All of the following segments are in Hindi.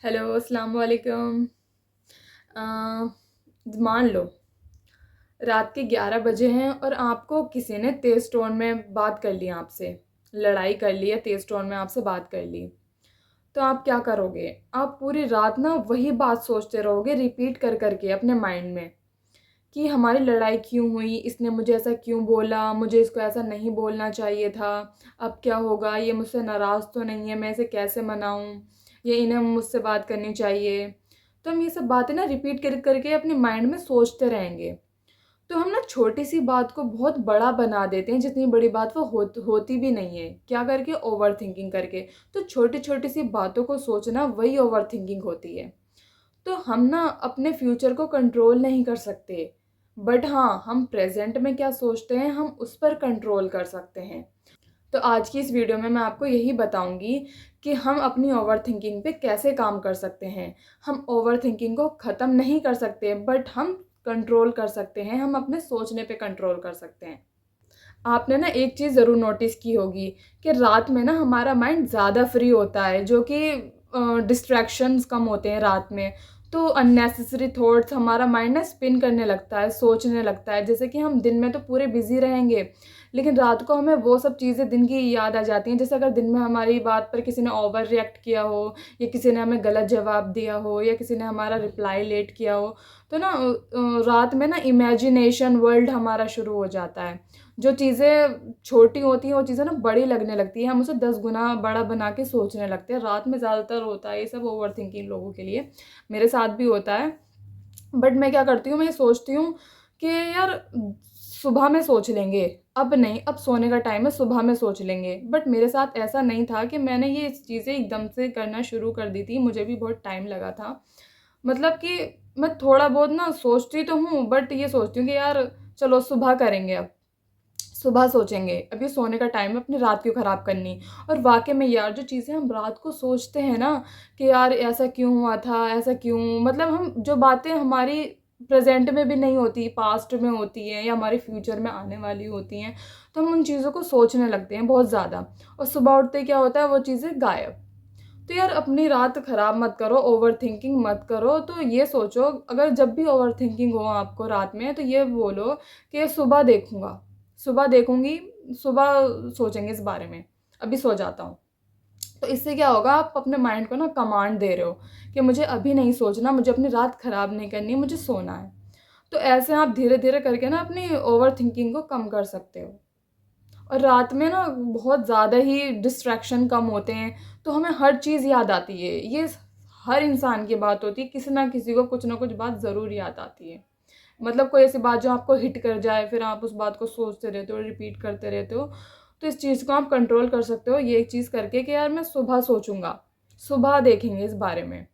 हेलो, अस्सलाम वालेकुम। अ, मान लो रात के 11 बजे हैं और आपको किसी ने तेज़ टोन में बात कर ली आपसे, लड़ाई कर ली या तेज़ टोन में आपसे बात कर ली। तो आप क्या करोगे? आप पूरी रात ना वही बात सोचते रहोगे रिपीट कर कर के अपने माइंड में कि हमारी लड़ाई क्यों हुई? इसने मुझे ऐसा क्यों बोला? मुझे इसको ऐसा नहीं बोलना चाहिए था। अब क्या होगा? ये मुझसे नाराज़ तो नहीं है, मैं इसे कैसे मनाऊँ? ये इन्हें मुझसे बात करनी चाहिए। तो हम ये सब बातें ना रिपीट कर कर के अपने माइंड में सोचते रहेंगे। तो हम ना छोटी-सी बात को बहुत बड़ा बना देते हैं, जितनी बड़ी बात वो होती भी नहीं है। क्या करके? ओवरथिंकिंग करके। तो छोटी-छोटी सी बातों को सोचना वही ओवरथिंकिंग होती है। तो हम ना अपने फ्यूचर को कंट्रोल नहीं कर सकते, बट हाँ, हम प्रेज़ेंट में क्या सोचते हैं, हम उस पर कंट्रोल कर सकते हैं। तो आज की इस वीडियो में मैं आपको यही बताऊँगी कि हम अपनी ओवरथिंकिंग पे कैसे काम कर सकते हैं। हम ओवरथिंकिंग को ख़त्म नहीं कर सकते, बट हम कंट्रोल कर सकते हैं, हम अपने सोचने पे कंट्रोल कर सकते हैं। आपने ना एक चीज़ ज़रूर नोटिस की होगी कि रात में ना हमारा माइंड ज़्यादा फ्री होता है, जो कि डिस्ट्रैक्शंस कम होते हैं रात में। तो अननेसेसरी थॉट्स हमारा माइंड ना स्पिन करने लगता है, सोचने लगता है। जैसे कि हम दिन में तो पूरे बिज़ी रहेंगे, लेकिन रात को हमें वो सब चीज़ें दिन की याद आ जाती हैं। जैसे अगर दिन में हमारी बात पर किसी ने ओवर रिएक्ट किया हो, या किसी ने हमें गलत जवाब दिया हो, या किसी ने हमारा रिप्लाई लेट किया हो, तो ना रात में ना इमेजिनेशन वर्ल्ड हमारा शुरू हो जाता है। जो चीज़ें छोटी होती हैं वो चीज़ें ना बड़ी लगने लगती हैं, हम उसे 10 गुना बड़ा बना के सोचने लगते हैं। रात में ज़्यादातर होता है ये सब ओवरथिंकिंग लोगों के लिए, मेरे साथ भी होता है। बट मैं क्या करती हूँ, मैं ये सोचती हूँ कि यार सुबह में सोच लेंगे, अब नहीं, अब सोने का टाइम है, सुबह में सोच लेंगे। बट मेरे साथ ऐसा नहीं था कि मैंने ये चीज़ें एकदम से करना शुरू कर दी थी, मुझे भी बहुत टाइम लगा था। मतलब कि मैं थोड़ा बहुत ना सोचती तो हूँ, बट ये सोचती हूँ कि यार चलो सुबह करेंगे अब। सुबह सोचेंगे, अब ये सोने का टाइम है, अपनी रात क्यों ख़राब करनी। और वाक़ई में यार जो चीज़ें हम रात को सोचते हैं ना कि यार ऐसा क्यों हुआ था, ऐसा क्यों, मतलब हम जो बातें हमारी प्रेज़ेंट में भी नहीं होती, पास्ट में होती हैं या हमारे फ्यूचर में आने वाली होती हैं, तो हम उन चीज़ों को सोचने लगते हैं बहुत ज़्यादा, और सुबह उठते ही क्या होता है, वो चीज़ें गायब। तो यार अपनी रात ख़राब मत करो, ओवरथिंकिंग मत करो। तो ये सोचो, अगर जब भी ओवरथिंकिंग हो आपको रात में, तो ये बोलो कि सुबह देखूँगा, सुबह देखूँगी, सुबह सोचेंगे इस बारे में, अभी सो जाता हूँ। तो इससे क्या होगा, आप अपने माइंड को ना कमांड दे रहे हो कि मुझे अभी नहीं सोचना, मुझे अपनी रात ख़राब नहीं करनी, मुझे सोना है। तो ऐसे आप धीरे-धीरे करके ना अपनी ओवरथिंकिंग को कम कर सकते हो। और रात में ना बहुत ज़्यादा ही डिस्ट्रैक्शन कम होते हैं, तो हमें हर चीज़ याद आती है। ये हर इंसान की बात होती है, किसी ना किसी को कुछ ना कुछ बात ज़रूर याद आती है। मतलब कोई ऐसी बात जो आपको हिट कर जाए, फिर आप उस बात को सोचते रहते हो, रिपीट करते रहते हो। तो इस चीज़ को आप कंट्रोल कर सकते हो ये एक चीज़ करके कि यार मैं सुबह सोचूँगा, सुबह देखेंगे इस बारे में।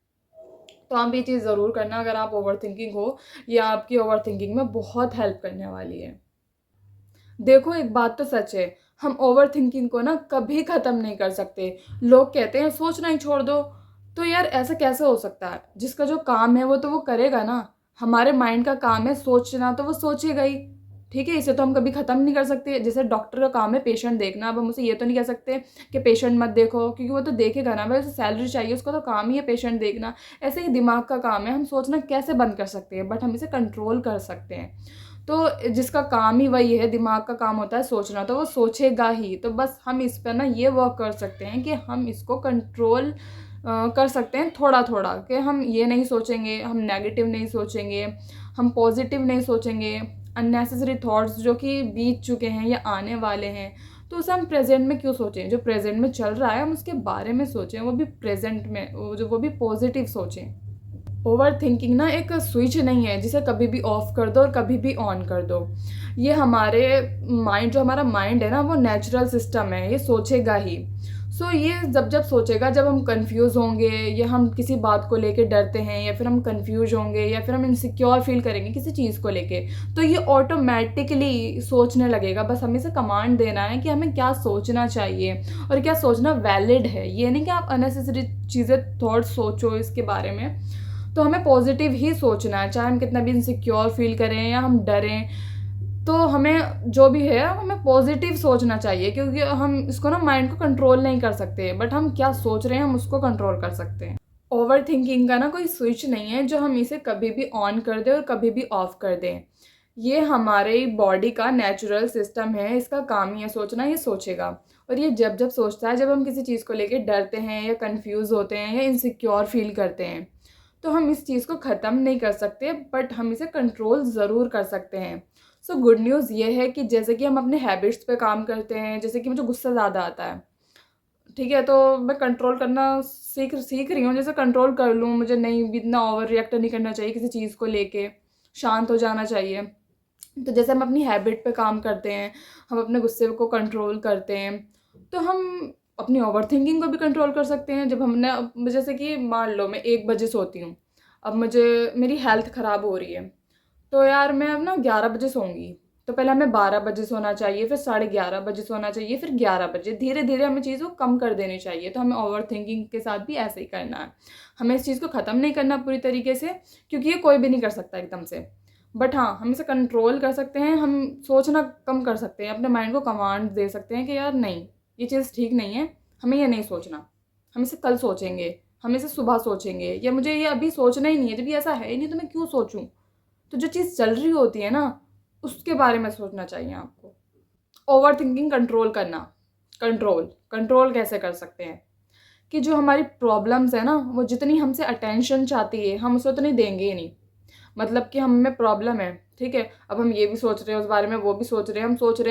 तो आप ये चीज़ ज़रूर करना अगर आप ओवरथिंकिंग हो, ये आपकी ओवरथिंकिंग में बहुत हेल्प करने वाली है। देखो एक बात तो सच है, हम ओवरथिंकिंग को ना कभी ख़त्म नहीं कर सकते। लोग कहते हैं सोचना ही छोड़ दो, तो यार ऐसा कैसे हो सकता है? जिसका जो काम है वो तो वो करेगा ना। हमारे माइंड का काम है सोचना, तो वो सोचेगा ही। ठीक है? इसे तो हम कभी ख़त्म नहीं कर सकते। जैसे डॉक्टर का काम है पेशेंट देखना, अब हम उसे ये तो नहीं कह सकते कि पेशेंट मत देखो, क्योंकि वो तो देखेगा ना, भाई उसे सैलरी चाहिए, उसका तो काम ही है पेशेंट देखना। ऐसे ही दिमाग का काम है, हम सोचना कैसे बंद कर सकते हैं, बट हम इसे कंट्रोल कर सकते हैं। तो जिसका काम ही वही है, दिमाग का काम होता है सोचना, तो वो सोचेगा ही। तो बस हम इस पर ना ये वर्क कर सकते हैं कि हम इसको कंट्रोल कर सकते हैं थोड़ा-थोड़ा, कि हम ये नहीं सोचेंगे, हम नेगेटिव नहीं सोचेंगे, हम पॉजिटिव नहीं सोचेंगे। अननेसेसरी थॉट्स जो कि बीत चुके हैं या आने वाले हैं, तो उसे हम प्रेज़ेंट में क्यों सोचें? जो प्रेज़ेंट में चल रहा है हम उसके बारे में सोचें, वो भी प्रेज़ेंट में, वो भी पॉजिटिव सोचें। ओवरथिंकिंग ना एक स्विच नहीं है जिसे कभी भी ऑफ कर दो और कभी भी ऑन कर दो। ये हमारे माइंड, जो हमारा माइंड है ना, वो नेचुरल सिस्टम है, ये सोचेगा ही। ये जब सोचेगा, जब हम कंफ्यूज होंगे या हम किसी बात को लेके डरते हैं, या फिर हम कंफ्यूज होंगे, या फिर हम इनसिक्योर फील करेंगे किसी चीज़ को लेके, तो ये ऑटोमेटिकली सोचने लगेगा। बस हमें इसे कमांड देना है कि हमें क्या सोचना चाहिए और क्या सोचना वैलिड है। ये नहीं कि आप अननेसेसरी चीज़ें, थॉट सोचो इसके बारे में। तो हमें पॉजिटिव ही सोचना है, चाहे हम कितना भी इनसिक्योर फील करें या हम डरें। तो हमें जो भी है, हमें पॉजिटिव सोचना चाहिए, क्योंकि हम इसको ना माइंड को कंट्रोल नहीं कर सकते, बट हम क्या सोच रहे हैं हम उसको कंट्रोल कर सकते हैं। ओवर थिंकिंग का ना कोई स्विच नहीं है जो हम इसे कभी भी ऑन कर दें और कभी भी ऑफ कर दें। ये हमारे बॉडी का नेचुरल सिस्टम है, इसका काम ही है सोचना, ये सोचेगा। और ये जब जब सोचता है, जब हम किसी चीज़ को लेके डरते हैं या कंफ्यूज होते हैं या इनसिक्योर फील करते हैं, तो हम इस चीज़ को ख़त्म नहीं कर सकते, बट हम इसे कंट्रोल ज़रूर कर सकते हैं। सो गुड न्यूज़ ये है कि जैसे कि हम अपने हैबिट्स पे काम करते हैं, जैसे कि मुझे गुस्सा ज़्यादा आता है, ठीक है, तो मैं कंट्रोल करना सीख सीख रही हूँ, जैसे कंट्रोल कर लूँ, मुझे नहीं इतना ओवर रिएक्ट नहीं करना चाहिए किसी चीज़ को लेके, शांत हो जाना चाहिए। तो जैसे हम अपनी हैबिट पे काम करते हैं, हम अपने गुस्से को कंट्रोल करते हैं, तो हम अपनी ओवरथिंकिंग को भी कंट्रोल कर सकते हैं। जब हमने अब जैसे कि मान लो मैं 1 बजे सोती हूँ, अब मुझे मेरी हेल्थ ख़राब हो रही है, तो यार मैं अब ना 11 बजे सोऊँगी, तो पहले हमें 12 बजे सोना चाहिए, फिर 11:30 बजे सोना चाहिए, फिर 11 बजे। धीरे-धीरे हमें चीज़ को कम कर देनी चाहिए, तो हमें ओवरथिंकिंग के साथ भी ऐसे ही करना है। हमें इस चीज़ को ख़त्म नहीं करना पूरी तरीके से, क्योंकि ये कोई भी नहीं कर सकता एकदम से। बट हाँ, हम इसे कंट्रोल कर सकते हैं, हम सोचना कम कर सकते हैं, अपने माइंड को कमांड दे सकते हैं कि यार नहीं, ये चीज़ ठीक नहीं है, हमें ये नहीं सोचना, हम इसे कल सोचेंगे, हम इसे सुबह सोचेंगे, या मुझे ये अभी सोचना ही नहीं है, जब ये ऐसा है ही नहीं तो मैं क्यों सोचूँ? तो जो चीज़ चल रही होती है ना, उसके बारे में सोचना चाहिए आपको। ओवरथिंकिंग कंट्रोल करना, कंट्रोल कैसे कर सकते हैं? कि जो हमारी प्रॉब्लम्स है ना, वो जितनी हमसे अटेंशन चाहती है, हम उसे उतनी देंगे ही नहीं। मतलब कि हम में प्रॉब्लम है, ठीक है? अब हम ये भी सोच रहे हैं उस बारे में, वो भी सोच रहे हैं, हम सोचते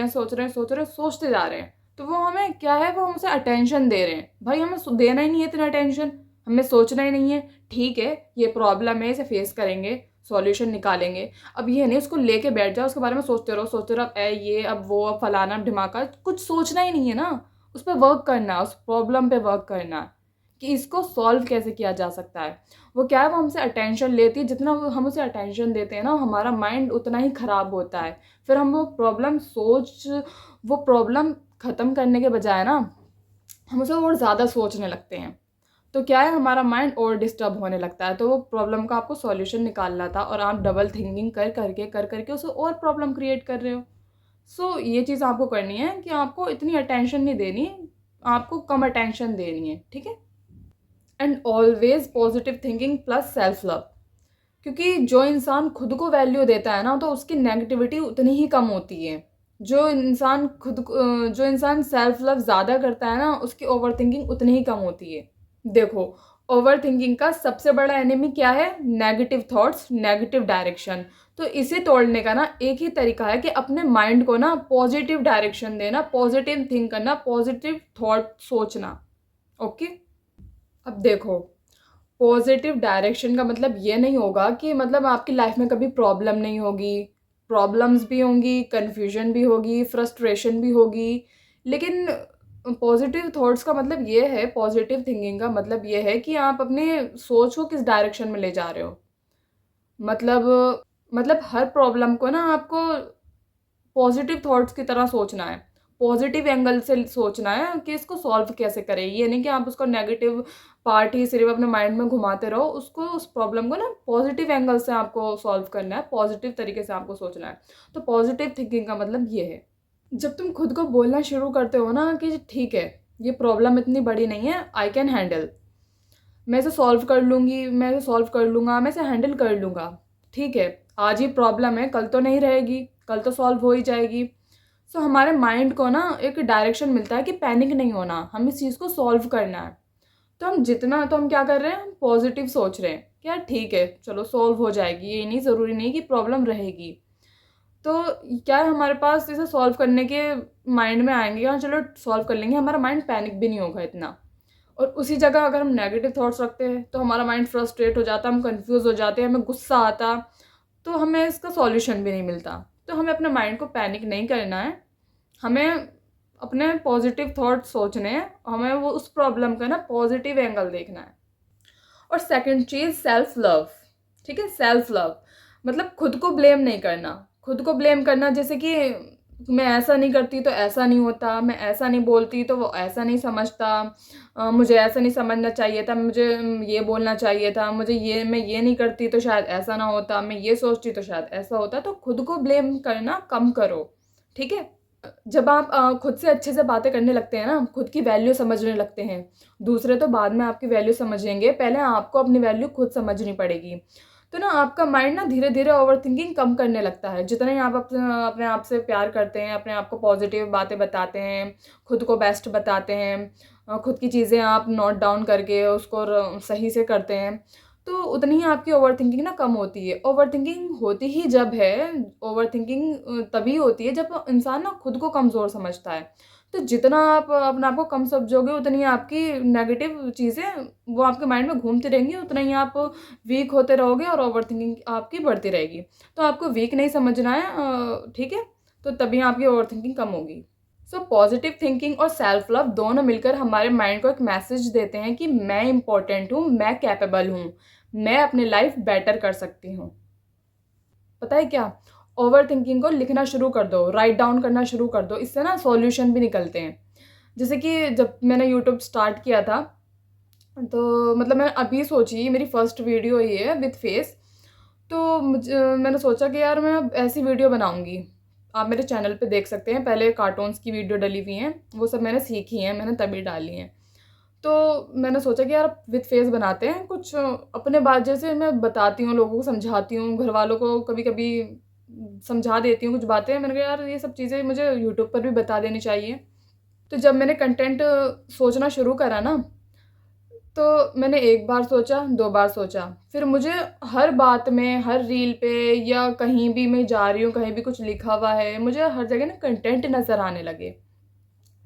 जा रहे हैं। तो वो हमें क्या है, वो हमसे अटेंशन दे रहे हैं। भाई हमें देना ही नहीं है इतना अटेंशन, हमें सोचना ही नहीं है। ठीक है, ये प्रॉब्लम है, इसे फेस करेंगे, सॉल्यूशन निकालेंगे। अब ये नहीं उसको लेके बैठ जाओ, उसके बारे में सोचते रहो, अब ये, अब वो, अब फलाना, अब ढिमाका, कुछ सोचना ही नहीं है ना। उस पे वर्क करना है, उस प्रॉब्लम पे वर्क करना है कि इसको सॉल्व कैसे किया जा सकता है। वो क्या है, वो हमसे अटेंशन लेती है, जितना वो हम उसे अटेंशन देते हैं ना, हमारा माइंड उतना ही ख़राब होता है। फिर हम वो प्रॉब्लम ख़त्म करने के बजाय ना, हम उसे और ज़्यादा सोचने लगते हैं। तो क्या है, हमारा माइंड और डिस्टर्ब होने लगता है। तो वो प्रॉब्लम का आपको सॉल्यूशन निकालना था और आप डबल थिंकिंग कर करके उसे और प्रॉब्लम क्रिएट कर रहे हो। सो ये चीज़ आपको करनी है कि आपको इतनी अटेंशन नहीं देनी, आपको कम अटेंशन देनी है, ठीक है? And always positive thinking plus self love, क्योंकि जो इंसान खुद को वैल्यू देता है ना, तो उसकी नेगेटिविटी उतनी ही कम होती है। जो इंसान सेल्फ लव ज़्यादा करता है ना, उसकी ओवर थिंकिंग उतनी ही कम होती है। देखो, ओवर थिंकिंग का सबसे बड़ा एनिमी क्या है? Negative thoughts, negative direction. तो इसे तोड़ने का ना एक ही तरीका है कि अपने माइंड को ना पॉजिटिव डायरेक्शन देना, पॉजिटिव थिंक करना, पॉजिटिव थॉट सोचना। ओके, अब देखो, पॉजिटिव डायरेक्शन का मतलब ये नहीं होगा कि मतलब आपकी लाइफ में कभी प्रॉब्लम नहीं होगी। प्रॉब्लम्स भी होंगी, कन्फ्यूजन भी होगी, फ्रस्ट्रेशन भी होगी, लेकिन पॉजिटिव थॉट्स का मतलब ये है, पॉजिटिव थिंकिंग का मतलब ये है कि आप अपने सोच को किस डायरेक्शन में ले जा रहे हो। मतलब हर प्रॉब्लम को ना आपको पॉजिटिव थॉट्स की तरह सोचना है, पॉजिटिव एंगल से सोचना है कि इसको सॉल्व कैसे करें। ये नहीं कि आप उसको नेगेटिव पार्ट ही सिर्फ अपने माइंड में घुमाते रहो, उसको, उस प्रॉब्लम को ना पॉजिटिव एंगल से आपको सॉल्व करना है, पॉजिटिव तरीके से आपको सोचना है। तो पॉजिटिव थिंकिंग का मतलब ये है, जब तुम खुद को बोलना शुरू करते हो ना कि ठीक है, ये प्रॉब्लम इतनी बड़ी नहीं है, आई कैन हैंडल, मैं इसे सॉल्व कर लूँगी, मैं इसे सॉल्व कर लूँगा, मैं इसे हैंडल कर लूँगा। ठीक है, आज ही प्रॉब्लम है, कल तो नहीं रहेगी, कल तो सॉल्व हो ही जाएगी। सो हमारे माइंड को ना एक डायरेक्शन मिलता है कि पैनिक नहीं होना, हम इस चीज़ को सॉल्व करना है। तो हम क्या कर रहे हैं, हम पॉजिटिव सोच रहे हैं कि यार ठीक है, चलो सॉल्व हो जाएगी, ये नहीं, ज़रूरी नहीं कि प्रॉब्लम रहेगी। तो क्या है, हमारे पास इसे सॉल्व करने के माइंड में आएंगे, हाँ चलो सॉल्व कर लेंगे, हमारा माइंड पैनिक भी नहीं होगा इतना। और उसी जगह अगर हम नेगेटिव थॉट्स रखते हैं तो हमारा माइंड फ्रस्ट्रेट हो जाता, हम कंफ्यूज हो जाते हैं, हमें गुस्सा आता, तो हमें इसका सॉल्यूशन भी नहीं मिलता। तो हमें अपने माइंड को पैनिक नहीं करना है, हमें अपने पॉजिटिव थॉट सोचने हैं, हमें वो उस प्रॉब्लम का ना पॉजिटिव एंगल देखना है। और सेकंड चीज़, सेल्फ लव। ठीक है, सेल्फ लव मतलब खुद को ब्लेम नहीं करना। खुद को ब्लेम करना जैसे कि मैं ऐसा नहीं करती तो ऐसा नहीं होता, मैं ऐसा नहीं बोलती तो वो ऐसा नहीं समझता, मुझे ऐसा नहीं समझना चाहिए था, मुझे ये बोलना चाहिए था, मैं ये नहीं करती तो शायद ऐसा ना होता, मैं ये सोचती तो शायद ऐसा होता। तो खुद को ब्लेम करना कम करो, ठीक है? जब आप खुद से अच्छे से बातें करने लगते हैं ना, खुद की वैल्यू समझने लगते हैं, दूसरे तो बाद में आपकी वैल्यू समझेंगे, पहले आपको अपनी वैल्यू खुद समझनी पड़ेगी। तो ना आपका माइंड ना धीरे-धीरे ओवरथिंकिंग कम करने लगता है। जितना ही आप अपने आप से प्यार करते हैं, अपने आप को पॉज़िटिव बातें बताते हैं, खुद को बेस्ट बताते हैं, खुद की चीज़ें आप नोट डाउन करके उसको सही से करते हैं, तो उतनी ही आपकी ओवरथिंकिंग ना कम होती है। ओवरथिंकिंग होती ही जब है ओवरथिंकिंग तभी होती है जब इंसान ना खुद को कमज़ोर समझता है। तो जितना आप अपने आप को कम समझोगे उतनी आपकी नेगेटिव चीज़ें वो आपके माइंड में घूमती रहेंगी, उतना ही आप वीक होते रहोगे और ओवरथिंकिंग आपकी बढ़ती रहेगी। तो आपको वीक नहीं समझना है, ठीक है? तो तभी आपकी ओवरथिंकिंग कम होगी। सो पॉजिटिव थिंकिंग और सेल्फ लव दोनों मिलकर हमारे माइंड को एक मैसेज देते हैं कि मैं इम्पोर्टेंट हूँ, मैं कैपेबल हूँ, मैं अपनी लाइफ बेटर कर सकती हूँ। पता है क्या? ओवरथिंकिंग को लिखना शुरू कर दो, राइट डाउन करना शुरू कर दो, इससे ना सॉल्यूशन भी निकलते हैं। जैसे कि जब मैंने यूट्यूब स्टार्ट किया था, तो मतलब मैं अभी सोची मेरी फर्स्ट वीडियो ये है विद फेस। तो मैंने सोचा कि यार मैं अब ऐसी वीडियो बनाऊँगी। आप मेरे चैनल पे देख सकते हैं, पहले कार्टून्स की वीडियो डली हुई हैं, वो सब मैंने सीखी हैं, मैंने तभी डाली हैं। तो मैंने सोचा कि यार विद फेस बनाते हैं, कुछ अपने बात जैसे मैं बताती हूँ, लोगों को समझाती हूँ, घरवालों को कभी-कभी समझा देती हूँ कुछ बातें। मैंने कहा यार ये सब चीज़ें मुझे यूट्यूब पर भी बता देनी चाहिए। तो जब मैंने कंटेंट सोचना शुरू करा ना, तो मैंने 1 बार सोचा, 2 बार सोचा, फिर मुझे हर बात में, हर रील पे या कहीं भी मैं जा रही हूँ, कहीं भी कुछ लिखा हुआ है, मुझे हर जगह ना कंटेंट नज़र आने लगे,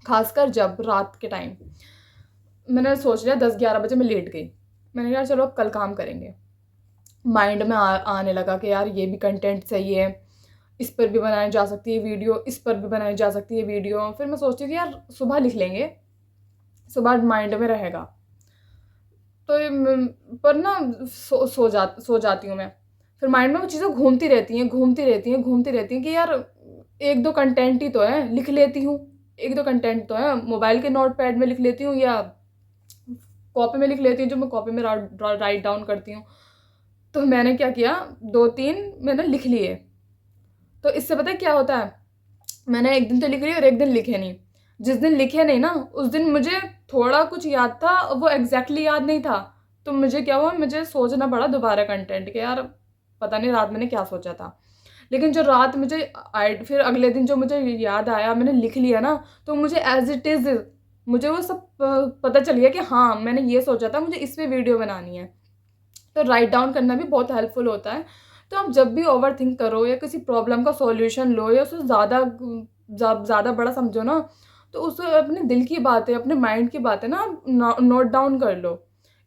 ख़ासकर जब रात के टाइम। मैंने सोच लिया 10-11 बजे मैं लेट गई। मैंने कहा चलो अब कल काम करेंगे। माइंड में आने लगा कि यार ये भी कंटेंट सही है, इस पर भी बनाई जा सकती है वीडियो, इस पर भी बनाई जा सकती है वीडियो। फिर मैं सोचती हूँ कि यार सुबह लिख लेंगे, सुबह माइंड में रहेगा। तो ये पर ना सो जाती हूँ मैं। फिर माइंड में वो चीज़ें घूमती रहती हैं, घूमती रहती हैं, घूमती रहती हैं कि यार 1-2 कंटेंट ही तो है, लिख लेती हूँ। 1-2 कंटेंट तो है, मोबाइल के नोटपैड में लिख लेती हूँ या कॉपी में लिख लेती हूँ, जो मैं कॉपी में राइट डाउन करती हूँ। तो मैंने क्या किया, 2-3 मैंने लिख लिए। तो इससे पता है क्या होता है? मैंने 1 दिन तो लिख लिए और 1 दिन लिखे नहीं। जिस दिन लिखे नहीं ना, उस दिन मुझे थोड़ा कुछ याद था, वो एग्ज़ैक्टली याद नहीं था। तो मुझे क्या हुआ, मुझे सोचना पड़ा दोबारा कंटेंट कि यार पता नहीं रात मैंने क्या सोचा था। लेकिन जो रात मुझे फिर अगले दिन जो मुझे याद आया, मैंने लिख लिया ना, तो मुझे एज़ इट इज़ मुझे वो सब पता चल गया कि हाँ, मैंने ये सोचा था, मुझे इस पे वीडियो बनानी है। तो राइट डाउन करना भी बहुत हेल्पफुल होता है। तो आप जब भी ओवरथिंक करो या किसी प्रॉब्लम का सॉल्यूशन लो या उसे ज़्यादा बड़ा समझो ना, तो उसे अपने दिल की बातें, अपने माइंड की बातें ना नोट डाउन कर लो।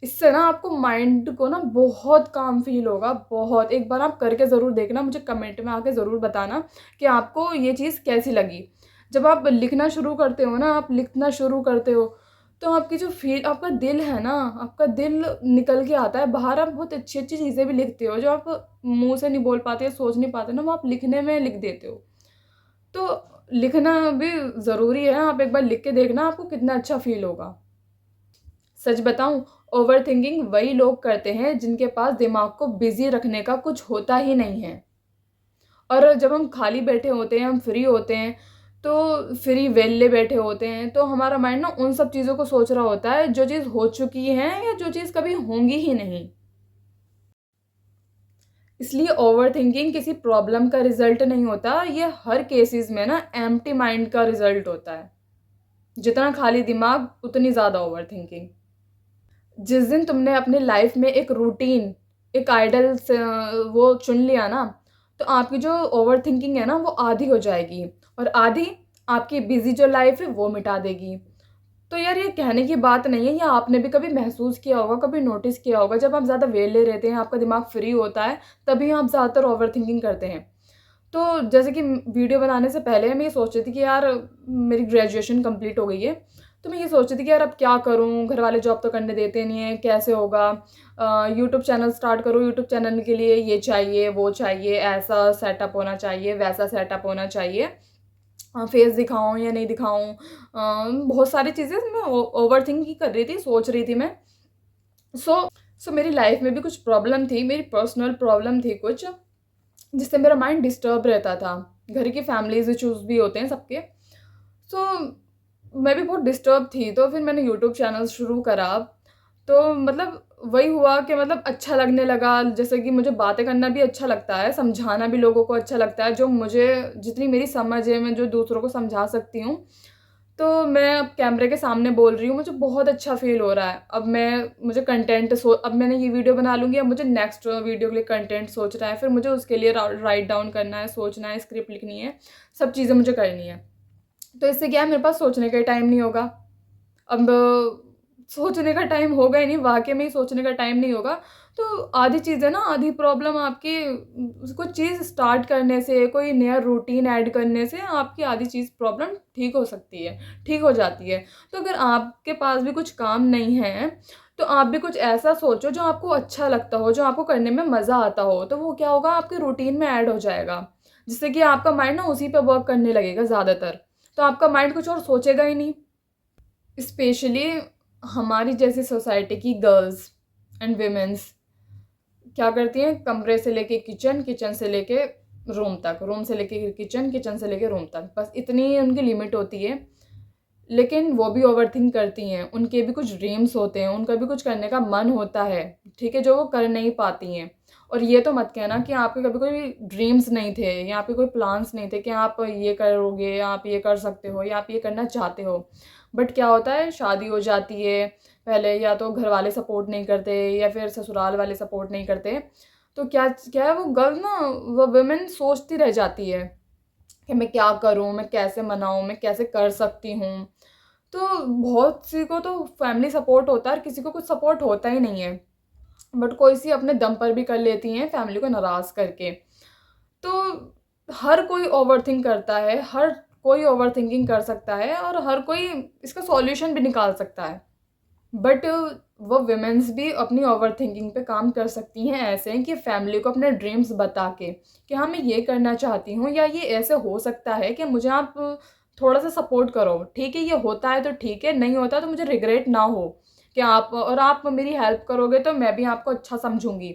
इससे ना आपको माइंड को ना बहुत काम फ़ील होगा, बहुत। एक बार आप करके ज़रूर देखना, मुझे कमेंट में आके ज़रूर बताना कि आपको ये चीज़ कैसी लगी। जब आप लिखना शुरू करते हो ना, आप लिखना शुरू करते हो, तो आपकी जो आपका दिल है ना, आपका दिल निकल के आता है बाहर। आप बहुत अच्छी-अच्छी चीज़ें भी लिखते हो, जो आप मुँह से नहीं बोल पाते या सोच नहीं पाते ना, वो आप लिखने में लिख देते हो। तो लिखना भी ज़रूरी है, आप एक बार लिख के देखना, आपको कितना अच्छा फ़ील होगा। सच बताऊँ, ओवरथिंकिंग वही लोग करते हैं जिनके पास दिमाग को बिज़ी रखने का कुछ होता ही नहीं है। और जब हम खाली बैठे होते हैं, हम फ्री होते हैं, तो फ्री वेले बैठे होते हैं, तो हमारा माइंड ना उन सब चीज़ों को सोच रहा होता है, जो चीज़ हो चुकी है या जो चीज़ कभी होंगी ही नहीं। इसलिए ओवरथिंकिंग किसी प्रॉब्लम का रिज़ल्ट नहीं होता, ये हर केसेज़ में ना एम्प्टी माइंड का रिज़ल्ट होता है। जितना खाली दिमाग, उतनी ज़्यादा ओवरथिंकिंग। जिस दिन तुमने अपनी लाइफ़ में एक रूटीन, एक आइडल वो चुन लिया ना, तो आपकी जो ओवरथिंकिंग है ना, वो आधी हो जाएगी और आधी आपकी बिज़ी जो लाइफ़ है, वो मिटा देगी। तो यार ये कहने की बात नहीं है, ये आपने भी कभी महसूस किया होगा, कभी नोटिस किया होगा, जब आप ज़्यादा वेले रहते हैं, आपका दिमाग फ्री होता है, तभी आप ज़्यादातर ओवरथिंकिंग करते हैं। तो जैसे कि वीडियो बनाने से पहले मैं ये सोच रही थी कि यार मेरी ग्रेजुएशन कंप्लीट हो गई है, तो मैं ये सोच रही थी कि यार अब क्या करूँ? घर वाले जॉब तो करने देते नहीं हैं, कैसे होगा? यूट्यूब चैनल स्टार्ट करूँ, यूट्यूब चैनल के लिए ये चाहिए, वो चाहिए, ऐसा सेटअप होना चाहिए, वैसा सेटअप होना चाहिए। फेस दिखाऊँ या नहीं दिखाऊँ? बहुत सारी चीज़ें मैं ओवरथिंक ही कर रही थी, सोच रही थी मैं। सो मेरी लाइफ़ में भी कुछ प्रॉब्लम थी, मेरी पर्सनल प्रॉब्लम थी कुछ, जिससे मेरा माइंड डिस्टर्ब रहता था। घर की फैमिलीज़ इश्यूज़ भी होते हैं सबके। सो मैं भी बहुत डिस्टर्ब थी, तो फिर मैंने यूट्यूब चैनल शुरू करा। तो मतलब वही हुआ कि मतलब अच्छा लगने लगा, जैसे कि मुझे बातें करना भी अच्छा लगता है, समझाना भी लोगों को अच्छा लगता है, जो मुझे जितनी मेरी समझ है, मैं जो दूसरों को समझा सकती हूँ। तो मैं अब कैमरे के सामने बोल रही हूँ, मुझे बहुत अच्छा फ़ील हो रहा है। अब मैंने ये वीडियो बना लूँगी, अब मुझे नेक्स्ट वीडियो के लिए कंटेंट सोचना है, फिर मुझे उसके लिए राइट डाउन करना है, सोचना है, स्क्रिप्ट लिखनी है, सब चीज़ें मुझे करनी है। तो इससे क्या है, मेरे पास सोचने का ही टाइम नहीं होगा। अब सोचने का टाइम होगा ही नहीं, वाक़ई में ही सोचने का टाइम नहीं होगा। तो आधी चीज़ें ना, आधी प्रॉब्लम आपकी कोई चीज़ स्टार्ट करने से, कोई नया रूटीन ऐड करने से आपकी आधी चीज़ प्रॉब्लम ठीक हो सकती है, ठीक हो जाती है। तो अगर आपके पास भी कुछ काम नहीं है, तो आप भी कुछ ऐसा सोचो जो आपको अच्छा लगता हो, जो आपको करने में मज़ा आता हो, तो वो क्या होगा, आपके रूटीन में ऐड हो जाएगा। जिससे कि आपका माइंड ना उसी पे वर्क करने लगेगा ज़्यादातर। तो आपका माइंड कुछ और सोचेगा ही नहीं। स्पेशली हमारी जैसी सोसाइटी की गर्ल्स एंड विमेंस क्या करती हैं, कमरे से लेके किचन, किचन से लेके रूम तक, रूम से लेके किचन, किचन से लेके रूम तक, बस इतनी ही उनकी लिमिट होती है। लेकिन वो भी ओवरथिंक करती हैं, उनके भी कुछ ड्रीम्स होते हैं, उनका भी कुछ करने का मन होता है, ठीक है, जो वो कर नहीं पाती हैं। और ये तो मत कहना कि आपके कभी कोई ड्रीम्स नहीं थे या आपके कोई प्लान्स नहीं थे कि आप ये करोगे या आप ये कर सकते हो या आप ये करना चाहते हो। बट क्या होता है, शादी हो जाती है, पहले या तो घर वाले सपोर्ट नहीं करते या फिर ससुराल वाले सपोर्ट नहीं करते। तो क्या क्या है, वो गर्ल ना, वो वुमेन सोचती रह जाती है कि मैं क्या करूँ, मैं कैसे मनाऊँ, मैं कैसे कर सकती हूँ। तो बहुत सी को तो फैमिली सपोर्ट होता है और किसी को कुछ सपोर्ट होता ही नहीं है। बट कोई सी अपने दम पर भी कर लेती हैं फैमिली को नाराज़ करके। तो हर कोई ओवरथिंक करता है, हर कोई ओवरथिंकिंग कर सकता है और हर कोई इसका सॉल्यूशन भी निकाल सकता है। बट वो वुमेन्स भी अपनी ओवरथिंकिंग पे काम कर सकती हैं ऐसे कि फैमिली को अपने ड्रीम्स बता के कि हाँ, मैं ये करना चाहती हूँ या ये ऐसे हो सकता है कि मुझे आप थोड़ा सा सपोर्ट करो। ठीक है, ये होता है तो ठीक है, नहीं होता तो मुझे रिग्रेट ना हो कि आप मेरी हेल्प करोगे तो मैं भी आपको अच्छा समझूंगी।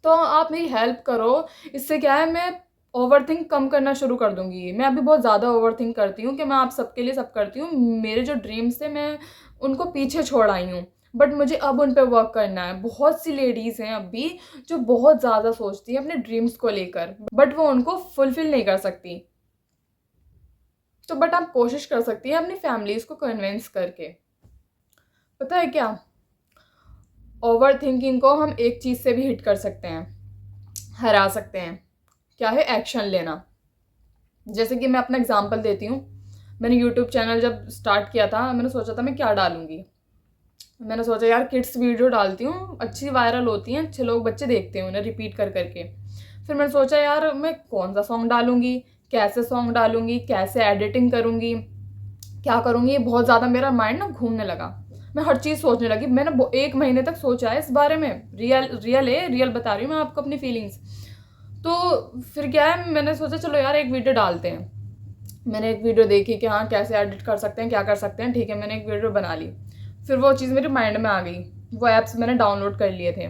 तो आप मेरी हेल्प करो, इससे क्या है, मैं ओवरथिंक कम करना शुरू कर दूँगी। मैं अभी बहुत ज़्यादा ओवरथिंक करती हूँ कि मैं आप सबके लिए सब करती हूँ। मेरे जो ड्रीम्स थे मैं उनको पीछे छोड़ आई हूँ, बट मुझे अब उन पे वर्क करना है। बहुत सी लेडीज़ हैं अभी जो बहुत ज़्यादा सोचती हैं अपने ड्रीम्स को लेकर, बट वो उनको फुलफ़िल नहीं कर सकती। तो बट आप कोशिश कर सकती हैं अपनी फैमिलीज़ को कन्विंस करके। पता है क्या? ओवरथिंकिंग को हम एक चीज़ से भी हिट कर सकते हैं, हरा सकते हैं। क्या है? एक्शन लेना। जैसे कि मैं अपना एग्जांपल देती हूँ। मैंने यूट्यूब चैनल जब स्टार्ट किया था, मैंने सोचा था मैं क्या डालूँगी। मैंने सोचा यार किड्स वीडियो डालती हूँ, अच्छी वायरल होती हैं, अच्छे लोग बच्चे देखते हैं उन्हें रिपीट कर करके। फिर मैंने सोचा यार मैं कौन-सा सॉन्ग डालूँगी, कैसे सॉन्ग डालूँगी, कैसे एडिटिंग करूँगी, क्या करूँगी, ये बहुत ज़्यादा मेरा माइंड ना घूमने लगा। मैं हर चीज़ सोचने लगी। मैंने 1 महीने तक सोचा है इस बारे में। रियल बता रही हूँ मैं आपको अपनी फीलिंग्स। तो फिर क्या है, मैंने सोचा चलो यार एक वीडियो डालते हैं। मैंने एक वीडियो देखी कि हाँ कैसे एडिट कर सकते हैं, क्या कर सकते हैं, ठीक है, मैंने एक वीडियो बना ली। फिर वो चीज़ मेरे माइंड में आ गई, वो ऐप्स मैंने डाउनलोड कर लिए थे।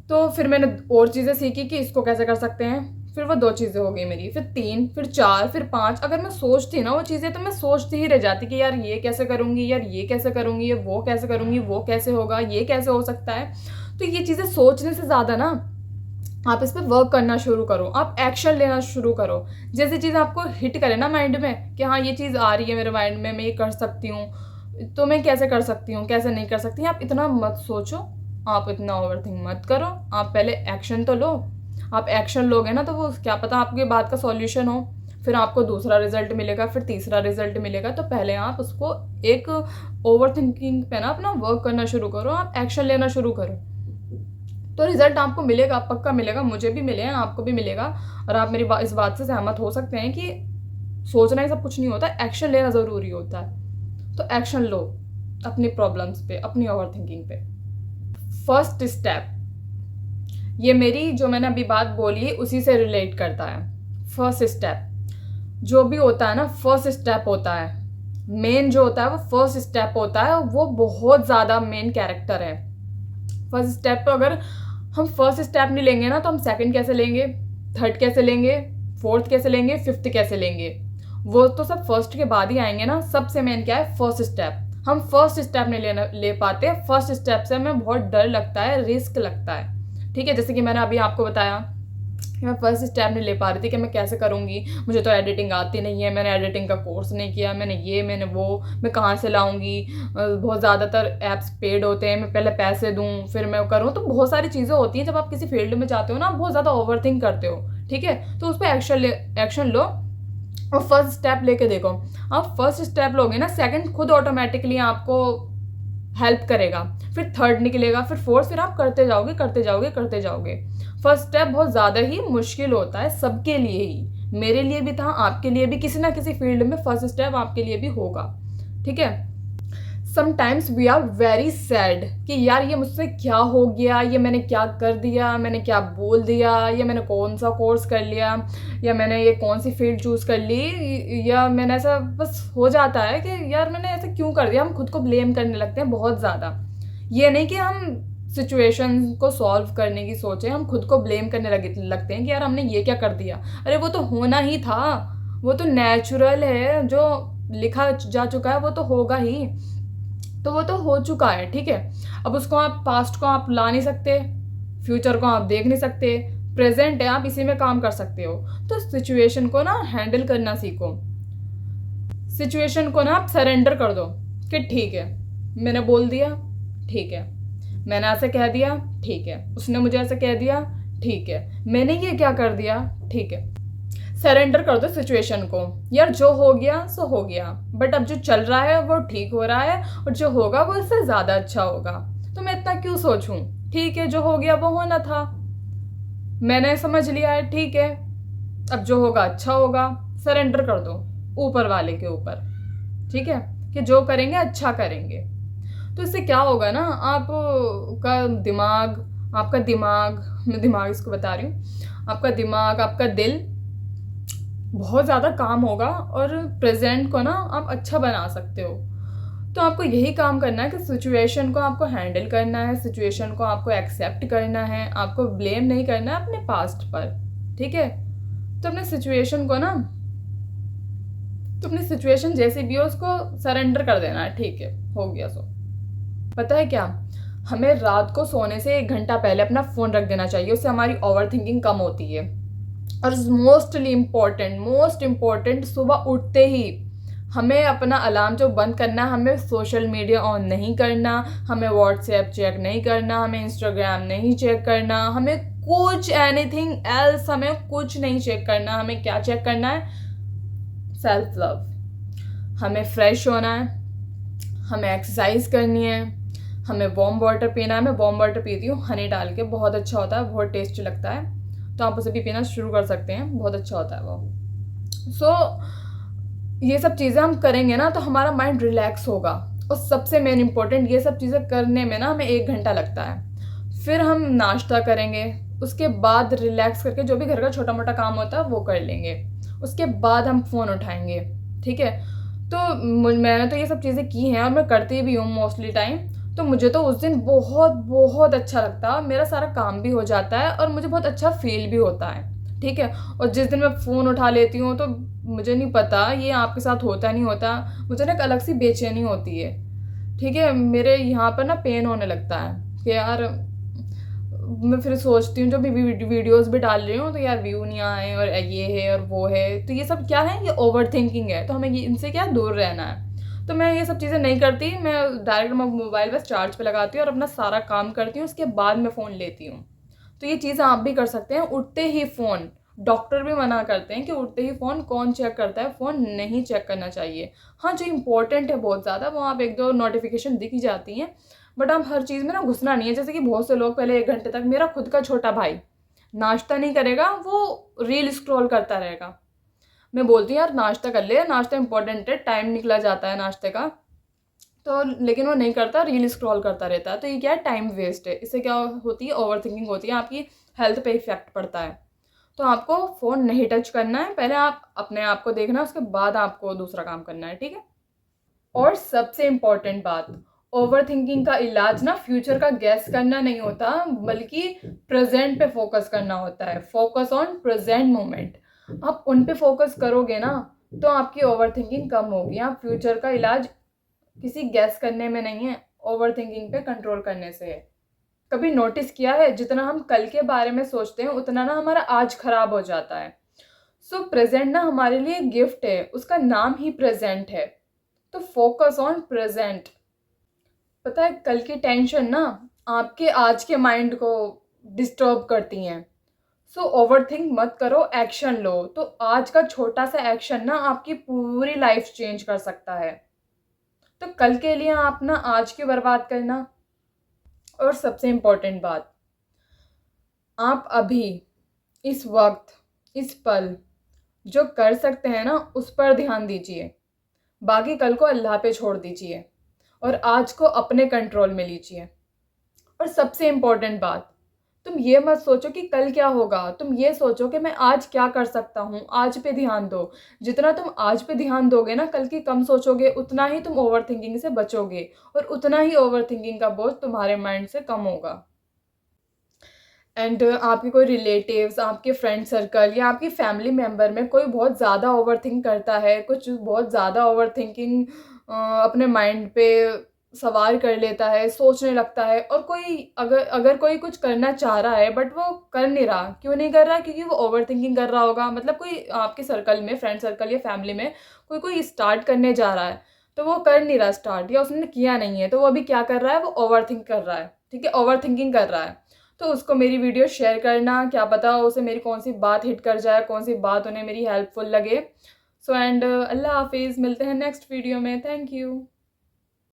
तो फिर मैंने और चीज़ें सीखी कि इसको कैसे कर सकते हैं। फिर वो 2 चीज़ें हो गई मेरी, फिर 3, फिर 4, फिर 5। अगर मैं सोचती ना वो चीज़ें, तो मैं सोचती ही रह जाती कि यार ये कैसे करूँगी, यार ये कैसे करूँगी, ये वो कैसे करूँगी, वो कैसे होगा, ये कैसे हो सकता है। तो ये चीज़ें सोचने से ज़्यादा ना आप इस पे वर्क करना शुरू करो, आप एक्शन लेना शुरू करो। जैसी चीज़ आपको हिट करे ना माइंड में कि हाँ ये चीज़ आ रही है मेरे माइंड में, मैं ये कर सकती हूँ, तो मैं कैसे कर सकती हूँ, कैसे नहीं कर सकती, आप इतना मत सोचो, आप इतना ओवरथिंक मत करो, आप पहले एक्शन तो लो। आप एक्शन लोगे ना तो वो क्या पता आपकी बात का सॉल्यूशन हो, फिर आपको दूसरा रिजल्ट मिलेगा, फिर तीसरा रिजल्ट मिलेगा। तो पहले आप उसको एक ओवरथिंकिंग पे ना अपना वर्क करना शुरू करो, आप एक्शन लेना शुरू करो, तो रिजल्ट आपको मिलेगा, पक्का मिलेगा। मुझे भी मिले हैं, आपको भी मिलेगा। और आप मेरी इस बात से सहमत हो सकते हैं कि सोचना ही सब कुछ नहीं होता, एक्शन लेना ज़रूरी होता है। तो एक्शन लो अपनी प्रॉब्लम्स पे, अपनी ओवरथिंकिंग पे। फर्स्ट स्टेप, ये मेरी जो मैंने अभी बात बोली है उसी से रिलेट करता है। फर्स्ट स्टेप जो भी होता है ना, फर्स्ट स्टेप होता है, मेन जो होता है वो फर्स्ट स्टेप होता है, वो बहुत ज़्यादा मेन कैरेक्टर है। फर्स्ट स्टेप, तो अगर हम फर्स्ट स्टेप नहीं लेंगे ना, तो हम सेकंड कैसे लेंगे, थर्ड कैसे लेंगे, फोर्थ कैसे लेंगे, फिफ्थ कैसे लेंगे। वो तो सब फर्स्ट के बाद ही आएंगे ना। सबसे मेन क्या है, फर्स्ट स्टेप। हम फर्स्ट स्टेप नहीं ले पाते। फर्स्ट स्टेप से हमें बहुत डर लगता है, रिस्क लगता है। ठीक है, जैसे कि मैंने अभी आपको बताया कि मैं फर्स्ट स्टेप नहीं ले पा रही थी कि मैं कैसे करूँगी, मुझे तो एडिटिंग आती नहीं है, मैंने एडिटिंग का कोर्स नहीं किया, मैंने वो, मैं कहाँ से लाऊंगी, बहुत ज़्यादातर ऐप्स पेड होते हैं, मैं पहले पैसे दूँ फिर मैं करूँ। तो बहुत सारी चीज़ें होती हैं, जब आप किसी फील्ड में जाते हो ना, आप बहुत ज़्यादा ओवर थिंक करते हो। ठीक है, तो उस पर एक्शन लो और फर्स्ट स्टेप लेके देखो। आप फर्स्ट स्टेप लोगे ना, सेकंड खुद ऑटोमेटिकली आपको हेल्प करेगा, फिर थर्ड निकलेगा, फिर फोर्थ, फिर आप करते जाओगे करते जाओगे करते जाओगे। फर्स्ट स्टेप बहुत ज़्यादा ही मुश्किल होता है सबके लिए ही, मेरे लिए भी था, आपके लिए भी, किसी ना किसी फील्ड में फर्स्ट स्टेप आपके लिए भी होगा। ठीक है, sometimes we are very sad कि यार ये मुझसे क्या हो गया, ये मैंने क्या कर दिया, मैंने क्या बोल दिया, या मैंने कौन सा कोर्स कर लिया, या मैंने ये कौन सी फील्ड चूज़ कर ली, या मैंने ऐसा बस हो जाता है कि यार मैंने ऐसा क्यों कर दिया। हम खुद को ब्लेम करने लगते हैं बहुत ज़्यादा। ये नहीं कि हम सिचुएशन को सॉल्व करने की सोचें, हम खुद को ब्लेम करने लगते हैं कि यार हमने ये क्या कर दिया। अरे वो तो होना ही था, वो तो नेचुरल है, जो लिखा जा चुका है वो तो होगा ही, तो वो तो हो चुका है। ठीक है, अब उसको आप, पास्ट को आप ला नहीं सकते, फ्यूचर को आप देख नहीं सकते, प्रेजेंट है, आप इसी में काम कर सकते हो। तो सिचुएशन को ना हैंडल करना सीखो। सिचुएशन को ना आप सरेंडर कर दो कि ठीक है, मैंने बोल दिया, ठीक है, मैंने ऐसे कह दिया, ठीक है, उसने मुझे ऐसे कह दिया, ठीक है, मैंने ये क्या कर दिया, ठीक है। सरेंडर कर दो सिचुएशन को, यार जो हो गया सो हो गया, बट अब जो चल रहा है वो ठीक हो रहा है, और जो होगा वो इससे ज़्यादा अच्छा होगा, तो मैं इतना क्यों सोचूं। ठीक है, जो हो गया वो होना था, मैंने समझ लिया है, ठीक है, अब जो होगा अच्छा होगा। सरेंडर कर दो ऊपर वाले के ऊपर। ठीक है, कि जो करेंगे अच्छा करेंगे। तो इससे क्या होगा ना, आपका दिमाग, मैं दिमाग इसको बता रही हूँ, आपका दिमाग, आपका दिल बहुत ज़्यादा काम होगा, और प्रेजेंट को ना आप अच्छा बना सकते हो। तो आपको यही काम करना है कि सिचुएशन को आपको हैंडल करना है, सिचुएशन को आपको एक्सेप्ट करना है, आपको ब्लेम नहीं करना है अपने पास्ट पर। ठीक है, तो अपने सिचुएशन को ना, तो अपनी सिचुएशन जैसी भी हो उसको सरेंडर कर देना है। ठीक है, हो गया सो। पता है क्या, हमें रात को सोने से 1 घंटा पहले अपना फ़ोन रख देना चाहिए, उससे हमारी ओवर थिंकिंग कम होती है। और मोस्ट इम्पॉर्टेंट, सुबह उठते ही हमें अपना अलार्म जो बंद करना है, हमें सोशल मीडिया ऑन नहीं करना, हमें व्हाट्सएप चेक नहीं करना, हमें इंस्टाग्राम नहीं चेक करना, हमें कुछ एनीथिंग एल्स, हमें कुछ नहीं चेक करना। हमें क्या चेक करना है, सेल्फ लव। हमें फ्रेश होना है, हमें एक्सरसाइज करनी है, हमें वार्म वाटर पीना है। मैं वार्म वाटर पीती हूँ हनी डाल के, बहुत अच्छा होता है, बहुत टेस्टी लगता है, तो आप उसे भी पीना शुरू कर सकते हैं, बहुत अच्छा होता है वो। ये सब चीज़ें हम करेंगे ना तो हमारा माइंड रिलैक्स होगा। और सबसे मेन इम्पोर्टेंट, ये सब चीज़ें करने में ना हमें 1 घंटा लगता है। फिर हम नाश्ता करेंगे, उसके बाद रिलैक्स करके जो भी घर का छोटा मोटा काम होता है वो कर लेंगे, उसके बाद हम फ़ोन उठाएंगे। ठीक है, तो मैंने तो ये सब चीज़ें की हैं और मैं करती भी हूँ मोस्टली टाइम। तो मुझे तो उस दिन बहुत बहुत अच्छा लगता है, मेरा सारा काम भी हो जाता है और मुझे बहुत अच्छा फील भी होता है। ठीक है, और जिस दिन मैं फ़ोन उठा लेती हूँ तो मुझे नहीं पता ये आपके साथ होता नहीं होता, मुझे ना एक अलग सी बेचैनी होती है। ठीक है, मेरे यहाँ पर ना पेन होने लगता है कि यार, मैं फिर सोचती हूँ, जब भी वीडियोस भी डाल रही हूँ तो यार व्यू नहीं आए, और ये है और वो है, तो ये सब क्या है, ये ओवर थिंकिंग है, तो हमें इनसे क्या दूर रहना है। तो मैं ये सब चीज़ें नहीं करती, मैं डायरेक्ट मोबाइल बस चार्ज पे लगाती हूँ और अपना सारा काम करती हूँ, उसके बाद मैं फ़ोन लेती हूँ। तो ये चीज़ आप भी कर सकते हैं, उठते ही फ़ोन। डॉक्टर भी मना करते हैं कि उठते ही फ़ोन कौन चेक करता है, फ़ोन नहीं चेक करना चाहिए। हाँ, जो इंपॉर्टेंट है बहुत ज़्यादा, वो आप 1-2 नोटिफिकेशन दिख ही जाती हैं, बट आप हर चीज़ में ना घुसना नहीं है। जैसे कि बहुत से लोग पहले 1 घंटे तक, मेरा खुद का छोटा भाई नाश्ता नहीं करेगा, वो रील स्क्रॉल करता रहेगा। मैं बोलती हूँ यार नाश्ता कर ले, नाश्ता इंपॉर्टेंट है, टाइम निकला जाता है नाश्ते का, तो लेकिन वो नहीं करता, रील स्क्रॉल करता रहता है। तो ये क्या है, टाइम वेस्ट है। इससे क्या होती है, ओवर थिंकिंग होती है, आपकी हेल्थ पे इफेक्ट पड़ता है। तो आपको फ़ोन नहीं टच करना है, पहले आप अपने आप को देखना है, उसके बाद आपको दूसरा काम करना है। ठीक है, और सबसे इम्पॉर्टेंट बात, ओवर थिंकिंग का इलाज ना फ्यूचर का गैस करना नहीं होता, बल्कि प्रेजेंट पे फोकस करना होता है। Focus on present moment. आप उन पे फोकस करोगे ना तो आपकी ओवरथिंकिंग कम होगी। आप फ्यूचर का इलाज किसी गैस करने में नहीं है, ओवरथिंकिंग पे कंट्रोल करने से है। कभी नोटिस किया है, जितना हम कल के बारे में सोचते हैं उतना ना हमारा आज खराब हो जाता है। सो प्रेजेंट ना हमारे लिए गिफ्ट है, उसका नाम ही प्रेजेंट है। तो फोकस ऑन प्रेजेंट। पता है, कल की टेंशन ना आपके आज के माइंड को डिस्टर्ब करती हैं। सो ओवरथिंक मत करो, एक्शन लो। तो आज का छोटा सा एक्शन ना आपकी पूरी लाइफ चेंज कर सकता है। तो कल के लिए आप ना आज की बर्बाद करना। और सबसे इम्पोर्टेंट बात, आप अभी इस वक्त इस पल जो कर सकते हैं ना उस पर ध्यान दीजिए। बाकी कल को अल्लाह पे छोड़ दीजिए और आज को अपने कंट्रोल में लीजिए। और सबसे इम्पोर्टेंट बात, तुम ये मत सोचो कि कल क्या होगा, तुम ये सोचो कि मैं आज क्या कर सकता हूँ। आज पे ध्यान दो। जितना तुम आज पे ध्यान दोगे ना, कल की कम सोचोगे, उतना ही तुम ओवर थिंकिंग से बचोगे और उतना ही ओवर थिंकिंग का बोझ तुम्हारे माइंड से कम होगा। एंड आपके कोई रिलेटिव्स, आपके फ्रेंड सर्कल या आपकी फैमिली मेम्बर में कोई बहुत ज़्यादा ओवर थिंक करता है, कुछ बहुत ज़्यादा ओवर थिंकिंग अपने माइंड पे सवार कर लेता है, सोचने लगता है, और कोई अगर अगर कोई कुछ करना चाह रहा है बट वो कर नहीं रहा, क्यों नहीं कर रहा? क्योंकि वो ओवर थिंकिंग कर रहा होगा। मतलब कोई आपके सर्कल में, फ्रेंड सर्कल या फैमिली में कोई कोई स्टार्ट करने जा रहा है तो वो कर नहीं रहा स्टार्ट, या उसने किया नहीं है, तो वो अभी क्या कर रहा है? वो ओवर थिंक कर रहा है। ठीक है, ओवर थिंकिंग कर रहा है। तो उसको मेरी वीडियो शेयर करना, क्या पता उसे मेरी कौन सी बात हिट कर जाए, कौन सी बात उन्हें मेरी हेल्पफुल लगे। सो एंड अल्लाह हाफिज़, मिलते हैं नेक्स्ट वीडियो में। Thank you.